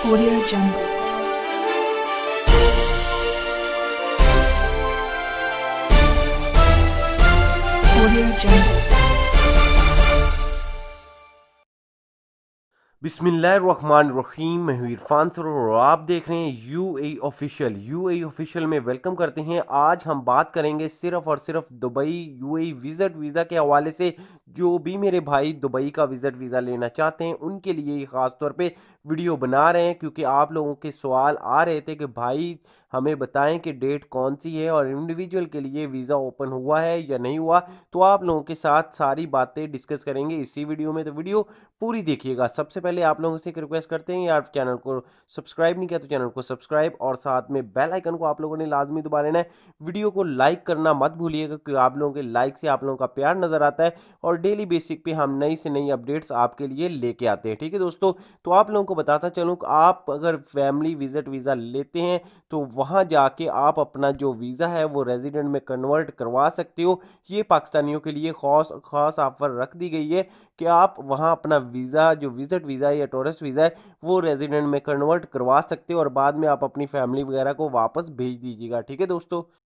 Audio Jungle. Audio Jungle. बिस्मिल्लाहिर्रहमानिर्रहीम। मैं हूं इरफान सर और आप देख रहे हैं यूएई ऑफिशियल में वेलकम करते हैं। आज हम बात करेंगे सिर्फ और सिर्फ दुबई यूएई विजिट वीज़ा के हवाले से। जो भी मेरे भाई दुबई का विजिट वीज़ा लेना चाहते हैं उनके लिए ख़ास तौर पे वीडियो बना रहे हैं, क्योंकि आप लोगों के सवाल आ रहे थे कि भाई हमें बताएं कि डेट कौन सी है और इंडिविजुअल के लिए वीज़ा ओपन हुआ है या नहीं हुआ। तो आप लोगों के साथ सारी बातें डिस्कस करेंगे इसी वीडियो में, तो वीडियो पूरी देखिएगा। सबसे पहले आप लोगों से एक रिक्वेस्ट करते हैं, यार चैनल को सब्सक्राइब नहीं किया तो चैनल को सब्सक्राइब और साथ में बेल आइकन को आप लोगों ने लाजमी दबा लेना है। वीडियो को लाइक करना मत भूलिएगा, क्योंकि आप लोगों के लाइक से आप लोगों का प्यार नजर आता है और डेली बेसिक पे हम नई से नई अपडेट्स आपके लिए लेके आते हैं। ठीक है दोस्तों, तो आप लोगों को बताता चलूँ कि आप अगर फैमिली विजिट वीज़ा लेते हैं तो वहाँ जाके आप अपना जो वीज़ा है वो रेजिडेंट में कन्वर्ट करवा सकते हो। ये पाकिस्तानियों के लिए खास खास ऑफर रख दी गई है कि आप वहाँ अपना वीज़ा जो विजिट वीज़ा है या टूरिस्ट वीज़ा है वो रेजिडेंट में कन्वर्ट करवा सकते हो और बाद में आप अपनी फैमिली वगैरह को वापस भेज दीजिएगा। ठीक है दोस्तों।